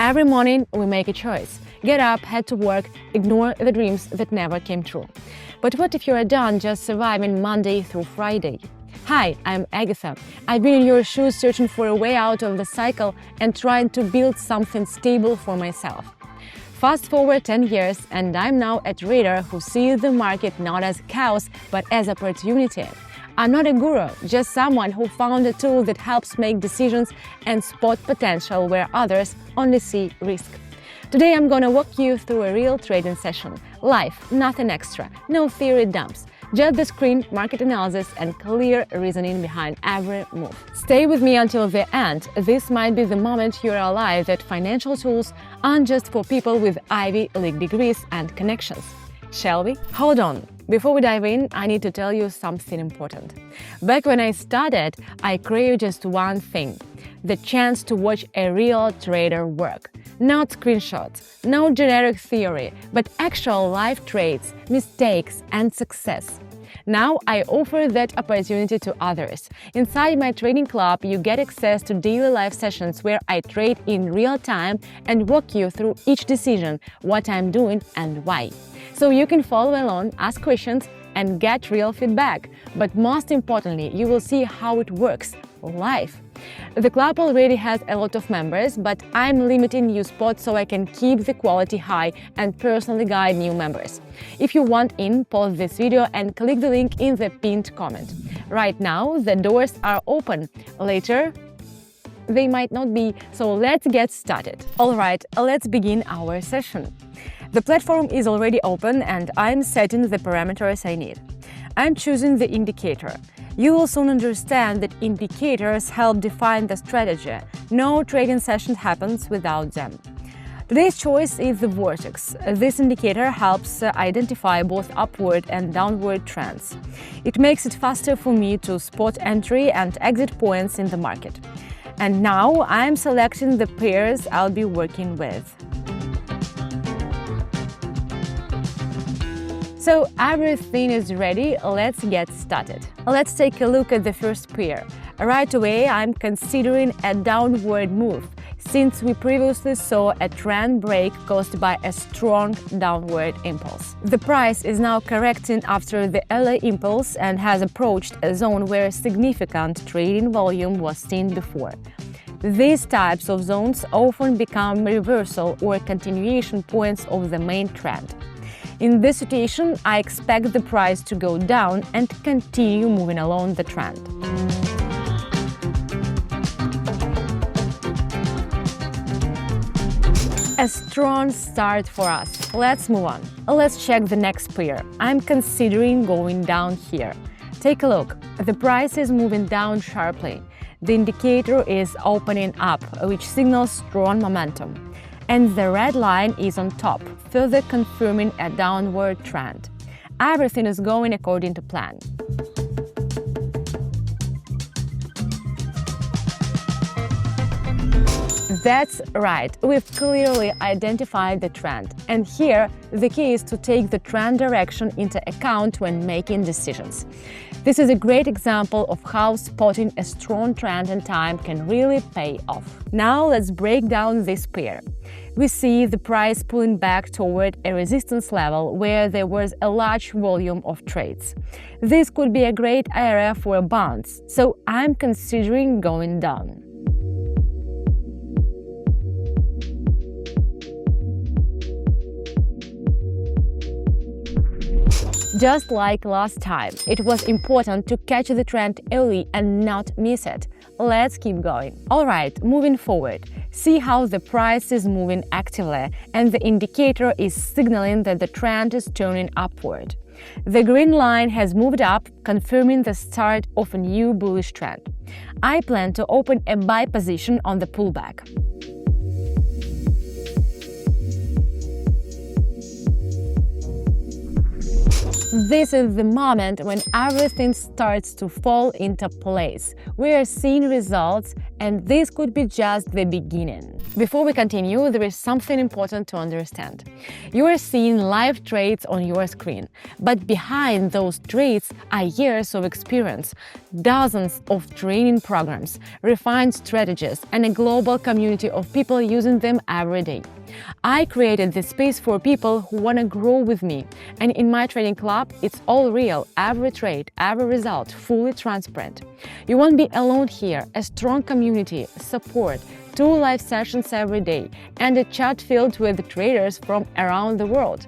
Every morning we make a choice. Get up, head to work, ignore the dreams that never came true. But what if you're done just surviving Monday through Friday? Hi, I'm Agatha. I've been in your shoes searching for a way out of the cycle and trying to build something stable for myself. Fast forward 10 years and I'm now a trader who sees the market not as chaos but as opportunity. I'm not a guru, just someone who found a tool that helps make decisions and spot potential where others only see risk. Today I'm gonna walk you through a real trading session. Live, nothing extra, no theory dumps. Just the screen, market analysis and clear reasoning behind every move. Stay with me until the end. This might be the moment you realize that financial tools aren't just for people with Ivy League degrees and connections. Shall we? Hold on. Before we dive in, I need to tell you something important. Back when I started, I craved just one thing: the chance to watch a real trader work. Not screenshots, no generic theory, but actual live trades, mistakes, and success. Now I offer that opportunity to others. Inside my trading club, you get access to daily live sessions where I trade in real time and walk you through each decision, what I'm doing and why. So you can follow along, ask questions, and get real feedback. But most importantly, you will see how it works live. The club already has a lot of members, but I'm limiting new spots so I can keep the quality high and personally guide new members. If you want in, pause this video and click the link in the pinned comment. Right now, the doors are open. Later, they might not be, so let's get started. Alright, let's begin our session. The platform is already open and I'm setting the parameters I need. I'm choosing the indicator. You will soon understand that indicators help define the strategy. No trading session happens without them. Today's choice is the vortex. This indicator helps identify both upward and downward trends. It makes it faster for me to spot entry and exit points in the market. And now I'm selecting the pairs I'll be working with. So everything is ready, let's get started. Let's take a look at the first pair. Right away, I'm considering a downward move, since we previously saw a trend break caused by a strong downward impulse. The price is now correcting after the early impulse and has approached a zone where significant trading volume was seen before. These types of zones often become reversal or continuation points of the main trend. In this situation, I expect the price to go down and continue moving along the trend. A strong start for us. Let's move on. Let's check the next pair. I'm considering going down here. Take a look. The price is moving down sharply. The indicator is opening up, which signals strong momentum. And the red line is on top, further confirming a downward trend. Everything is going according to plan. That's right, we've clearly identified the trend. And here, the key is to take the trend direction into account when making decisions. This is a great example of how spotting a strong trend in time can really pay off. Now let's break down this pair. We see the price pulling back toward a resistance level where there was a large volume of trades. This could be a great area for a bounce, so I'm considering going down. Just like last time, it was important to catch the trend early and not miss it. Let's keep going. Alright, moving forward. See how the price is moving actively and the indicator is signaling that the trend is turning upward. The green line has moved up, confirming the start of a new bullish trend. I plan to open a buy position on the pullback. This is the moment when everything starts to fall into place. We are seeing results, and this could be just the beginning. Before we continue, there is something important to understand. You are seeing live trades on your screen, but behind those trades are years of experience, dozens of training programs, refined strategies, and a global community of people using them every day. I created this space for people who want to grow with me, and in my trading club, it's all real, every trade, every result, fully transparent. You won't be alone here, a strong community, support, 2 live sessions every day, and a chat filled with traders from around the world.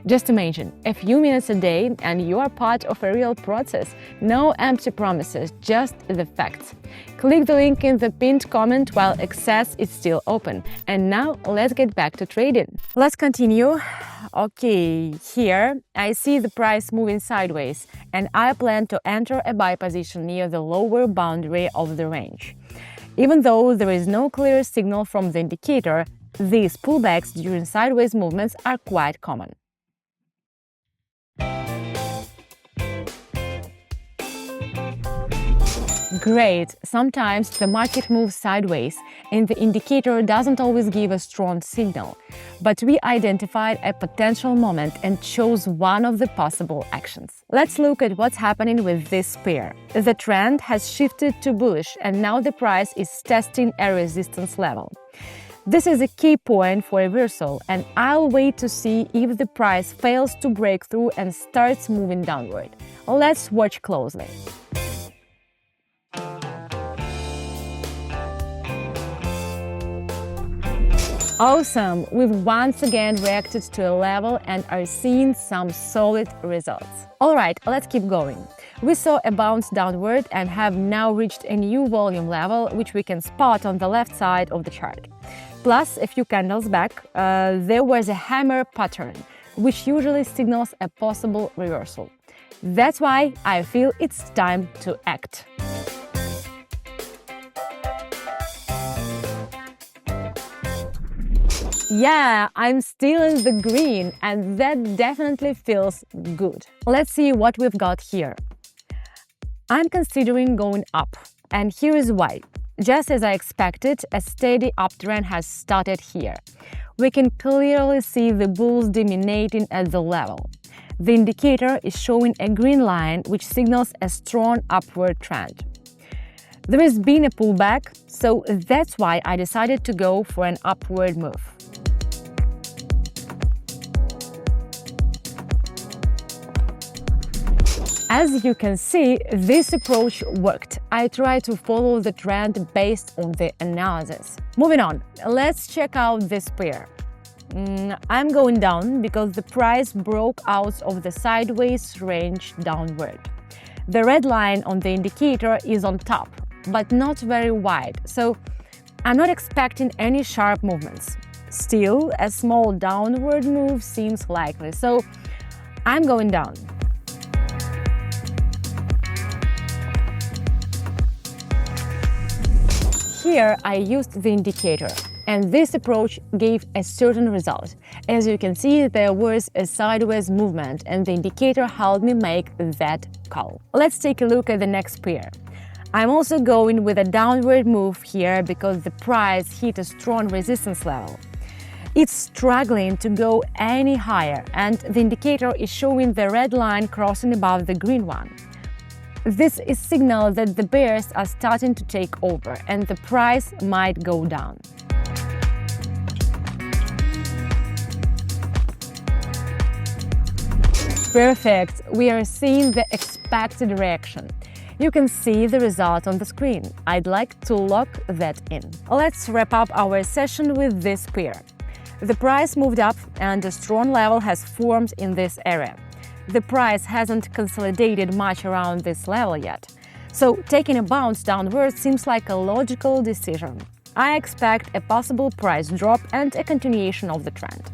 Just imagine, a few minutes a day and you are part of a real process. No empty promises, just the facts. Click the link in the pinned comment while access is still open. And now let's get back to trading. Let's continue. Okay, here I see the price moving sideways and I plan to enter a buy position near the lower boundary of the range. Even though there is no clear signal from the indicator, these pullbacks during sideways movements are quite common. Great! Sometimes the market moves sideways and the indicator doesn't always give a strong signal. But we identified a potential moment and chose one of the possible actions. Let's look at what's happening with this pair. The trend has shifted to bullish and now the price is testing a resistance level. This is a key point for reversal, and I'll wait to see if the price fails to break through and starts moving downward. Let's watch closely. Awesome! We've once again reacted to a level and are seeing some solid results. Alright, let's keep going. We saw a bounce downward and have now reached a new volume level, which we can spot on the left side of the chart. Plus, a few candles back, there was a hammer pattern, which usually signals a possible reversal. That's why I feel it's time to act. Yeah, I'm still in the green, and that definitely feels good. Let's see what we've got here. I'm considering going up, and here is why. Just as I expected, a steady uptrend has started here. We can clearly see the bulls dominating at the level. The indicator is showing a green line, which signals a strong upward trend. There has been a pullback, so that's why I decided to go for an upward move. As you can see, this approach worked. I tried to follow the trend based on the analysis. Moving on, let's check out this pair. I'm going down because the price broke out of the sideways range downward. The red line on the indicator is on top, but not very wide, so I'm not expecting any sharp movements. Still, a small downward move seems likely, so I'm going down. Here I used the indicator, and this approach gave a certain result. As you can see, there was a sideways movement, and the indicator helped me make that call. Let's take a look at the next pair. I'm also going with a downward move here because the price hit a strong resistance level. It's struggling to go any higher, and the indicator is showing the red line crossing above the green one. This is signal that the bears are starting to take over and the price might go down. Perfect! We are seeing the expected reaction. You can see the result on the screen. I'd like to lock that in. Let's wrap up our session with this pair. The price moved up and a strong level has formed in this area. The price hasn't consolidated much around this level yet, so taking a bounce downward seems like a logical decision. I expect a possible price drop and a continuation of the trend.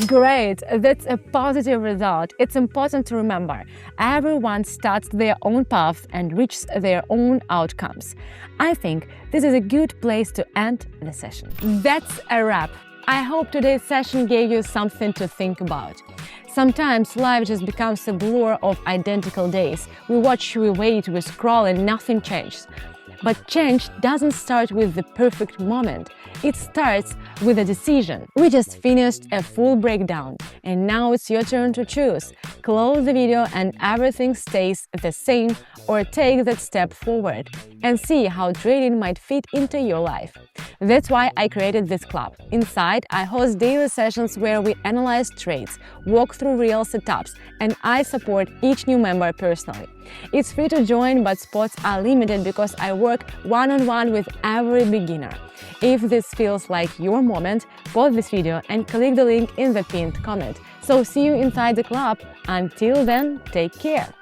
Great! That's a positive result. It's important to remember, everyone starts their own path and reaches their own outcomes. I think this is a good place to end the session. That's a wrap. I hope today's session gave you something to think about. Sometimes life just becomes a blur of identical days. We watch, we wait, we scroll, and nothing changes. But change doesn't start with the perfect moment. It starts with a decision. We just finished a full breakdown, and now it's your turn to choose. Close the video and everything stays the same, or take that step forward and see how trading might fit into your life. That's why I created this club. Inside, I host daily sessions where we analyze trades, walk through real setups, and I support each new member personally. It's free to join, but spots are limited because I work one-on-one with every beginner. If this feels like your moment, pause this video and click the link in the pinned comment. So see you inside the club. Until then, take care.